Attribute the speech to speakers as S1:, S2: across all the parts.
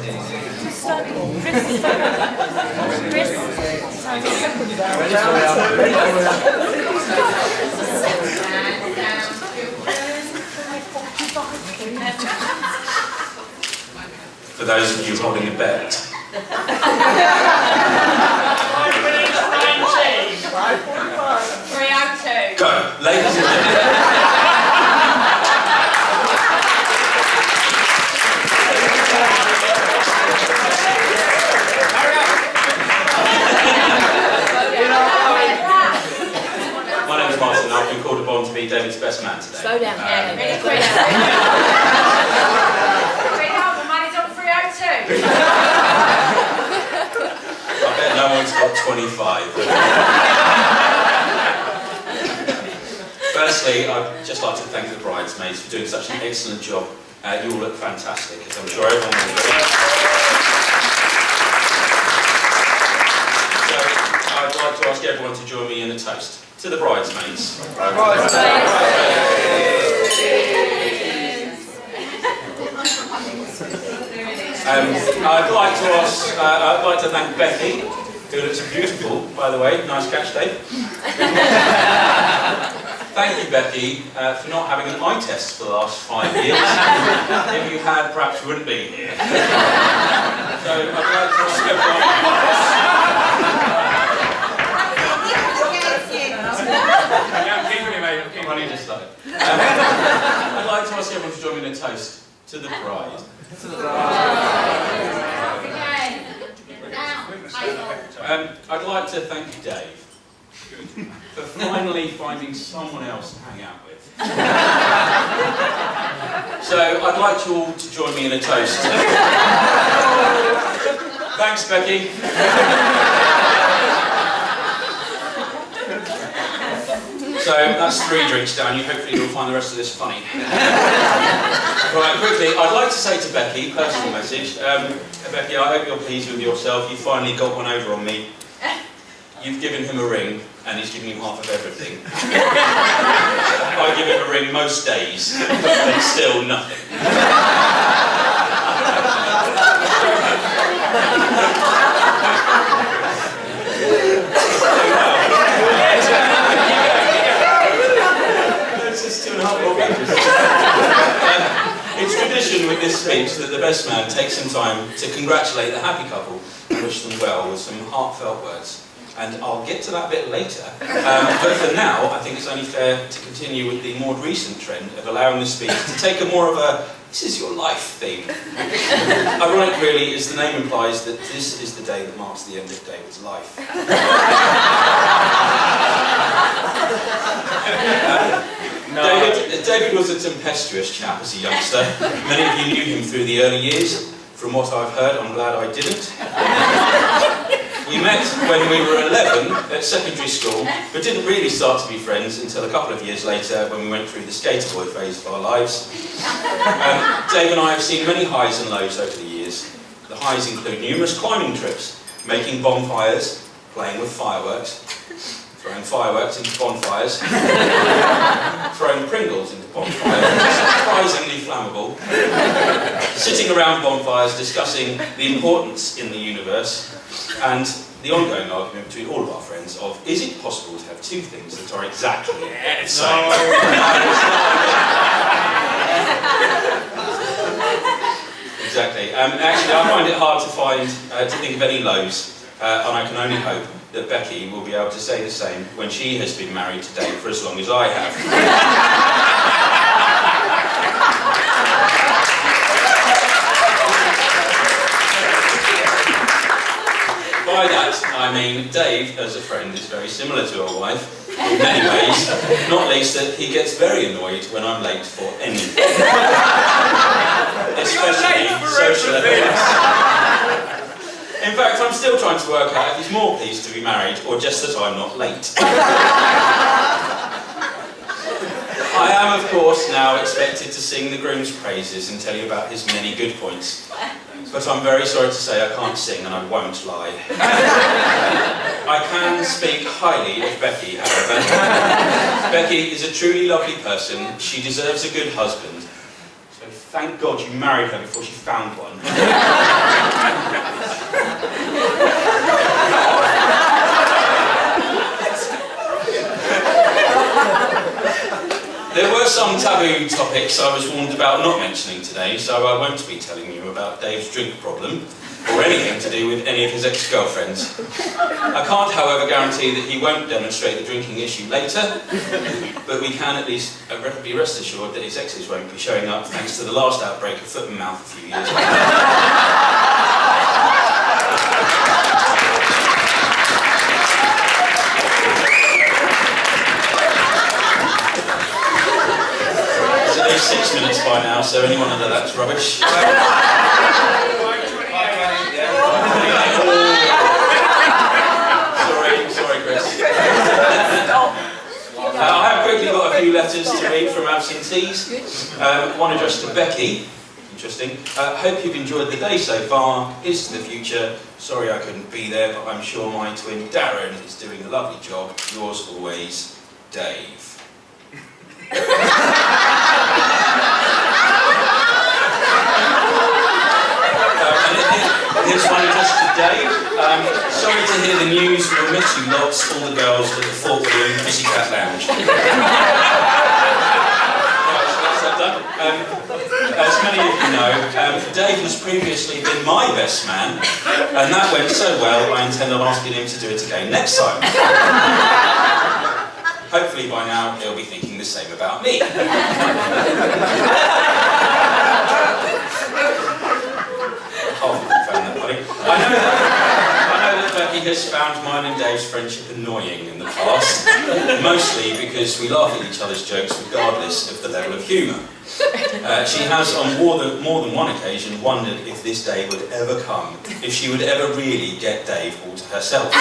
S1: For those of you holding a bet.
S2: 302.
S1: Go, ladies and gentlemen. My name is Martin and I've been called upon to be David's best man today.
S2: Slow down. Really quick.
S1: I bet no one's got 25. Firstly, I'd just like to thank the bridesmaids for doing such an excellent job. You all look fantastic, as I'm sure everyone will. So, I'd like to ask everyone to join me in a toast to the bridesmaids. I'd like to thank Becky, who looks beautiful, by the way. Nice catch, Dave. Thank you, Becky, for not having an eye test for the last 5 years. If you had, perhaps you wouldn't be here. So I'd like to ask everyone. I'd like to ask everyone to join me in a toast to the bride. To the bride. I'd like to thank you, Dave, for finally finding someone else to hang out with. So I'd like you all to join me in a toast. Thanks, Becky. So that's 3 drinks down. Hopefully you'll find the rest of this funny. Right, quickly, I'd like to say to Becky, personal message. Becky, I hope you're pleased with yourself. You finally got one over on me. You've given him a ring, and he's giving you half of everything. I give him a ring most days, and still nothing. It's tradition with this speech that the best man takes some time to congratulate the happy couple and wish them well with some heartfelt words. And I'll get to that bit later. But for now, I think it's only fair to continue with the more recent trend of allowing the speech to take a more of a "this is your life" theme. Ironic, really, as the name implies that this is the day that marks the end of David's life. David was a tempestuous chap as a youngster. Many of you knew him through the early years. From what I've heard, I'm glad I didn't. We met when we were 11 at secondary school, but didn't really start to be friends until a couple of years later when we went through the skater boy phase of our lives. Dave and I have seen many highs and lows over the years. The highs include numerous climbing trips, making bonfires, playing with fireworks, throwing fireworks into bonfires, throwing Pringles into bonfires, surprisingly flammable, sitting around bonfires discussing the importance in the universe, and the ongoing argument between all of our friends of, is it possible to have two things that are exactly the same? Exactly. Actually, I find it hard to think of any lows, and I can only hope that Becky will be able to say the same when she has been married to Dave for as long as I have. By that, I mean Dave, as a friend, is very similar to a wife in many ways, not least that he gets very annoyed when I'm late for anything. Especially social events. In fact, I'm still trying to work out if he's more pleased to be married or just that I'm not late. I am, of course, now expected to sing the groom's praises and tell you about his many good points. But I'm very sorry to say I can't sing and I won't lie. I can speak highly of Becky, however. Becky is a truly lovely person. She deserves a good husband. So thank God you married her before she found one. taboo topics I was warned about not mentioning today, so I won't be telling you about Dave's drink problem, or anything to do with any of his ex-girlfriends. I can't, however, guarantee that he won't demonstrate the drinking issue later, but we can at least be rest assured that his exes won't be showing up thanks to the last outbreak of foot and mouth a few years ago. It's at least 6 minutes by now, so anyone under that's rubbish. Sorry, Chris. I have quickly got a few letters to read from absentees. One addressed to Becky. Interesting. Hope you've enjoyed the day so far. Here's to the future. Sorry I couldn't be there, but I'm sure my twin Darren is doing a lovely job. Yours always, Dave. Here's one just to Dave. Sorry to hear the news. We'll miss you lots, all the girls at the Fort William Pussycat Lounge. Right, so that's that done. As many of you know, Dave has previously been my best man, and that went so well I intend on asking him to do it again next time. Hopefully by now he'll be thinking the same about me. I know that Becky has found mine and Dave's friendship annoying in the past, mostly because we laugh at each other's jokes regardless of the level of humour. She has on more than one occasion wondered if this day would ever come, if she would ever really get Dave all to herself.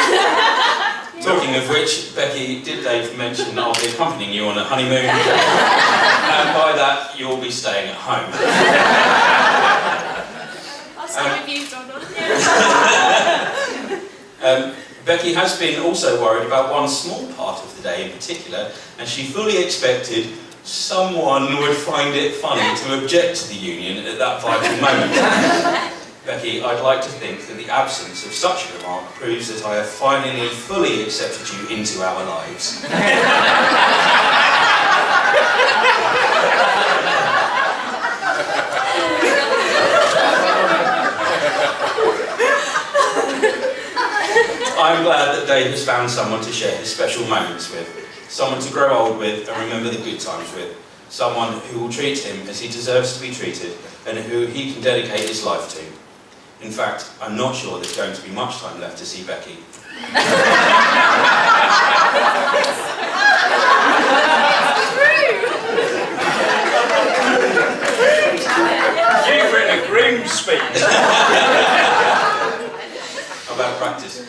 S1: Talking of which, Becky, did Dave mention I'll be accompanying you on a honeymoon? And by that, you'll be staying at home. Becky has been also worried about one small part of the day in particular, and she fully expected someone would find it funny to object to the union at that vital moment. Becky, I'd like to think that the absence of such a remark proves that I have finally fully accepted you into our lives. I'm glad that Dave has found someone to share his special moments with, someone to grow old with and remember the good times with, someone who will treat him as he deserves to be treated and who he can dedicate his life to. In fact, I'm not sure there's going to be much time left to see Becky.
S2: You've written a grim speech.
S1: About practice.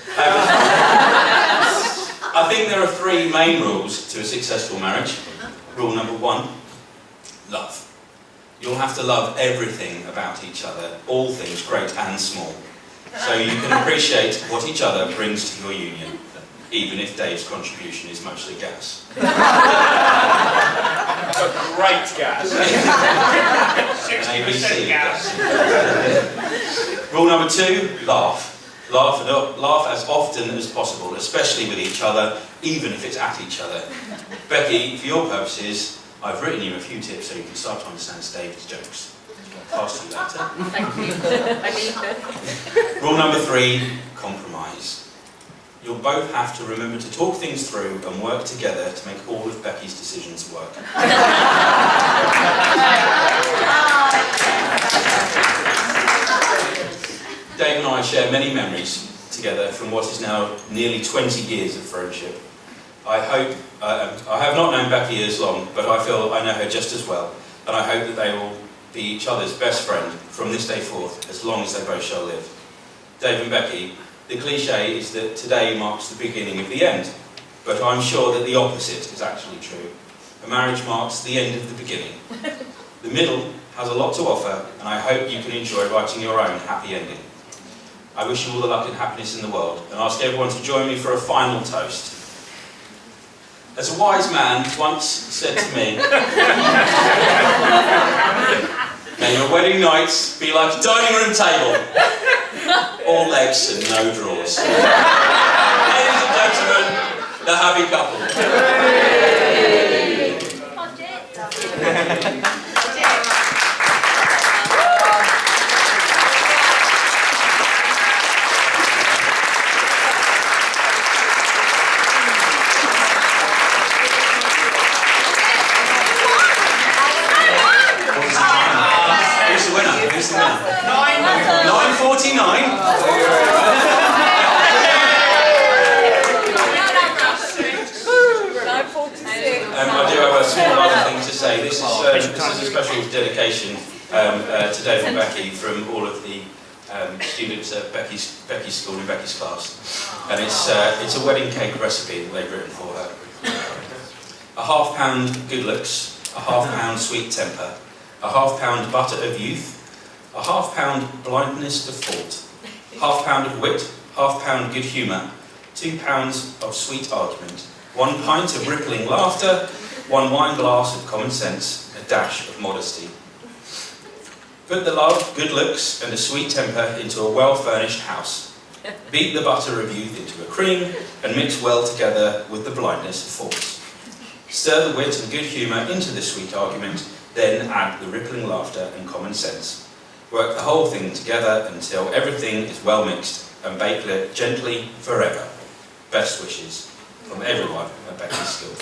S1: I think there are 3 main rules to a successful marriage. Rule number 1, love. You'll have to love everything about each other, all things great and small, so you can appreciate what each other brings to your union, even if Dave's contribution is mostly gas.
S2: Great gas. 60% gas.
S1: Rule number 2, laugh. Laugh as often as possible, especially with each other, even if it's at each other. Becky, for your purposes, I've written you a few tips so you can start to understand Dave's jokes. I'll pass to you later.
S3: Thank you. I need them.
S1: Rule number 3, compromise. You'll both have to remember to talk things through and work together to make all of Becky's decisions work. Dave and I share many memories together from what is now nearly 20 years of friendship. I have not known Becky as long, but I feel I know her just as well, and I hope that they will be each other's best friend from this day forth, as long as they both shall live. Dave and Becky, the cliche is that today marks the beginning of the end, but I'm sure that the opposite is actually true. A marriage marks the end of the beginning. The middle has a lot to offer, and I hope you can enjoy writing your own happy ending. I wish you all the luck and happiness in the world, and ask everyone to join me for a final toast. As a wise man once said to me, may your wedding nights be like a dining room table, all legs and no drawers. Ladies and gentlemen, the happy couple. Who's the winner? Who's the winner? 9:49. I do have a small other thing to say. This is a special dedication today from Becky, from all of the students at Becky's school in Becky's class, and it's a wedding cake recipe that they've written for her. A ½ good looks, a ½ sweet temper, a ½ butter of youth, a ½ blindness of thought, ½ of wit, ½ good humour, 2 pounds of sweet argument, 1 pint of rippling laughter, 1 wine glass of common sense, a dash of modesty. Put the love, good looks and a sweet temper into a well-furnished house. Beat the butter of youth into a cream and mix well together with the blindness of thought. Stir the wit and good humour into the sweet argument, then add the rippling laughter and common sense. Work the whole thing together until everything is well mixed and bake it gently forever. Best wishes from everyone at Becky's School.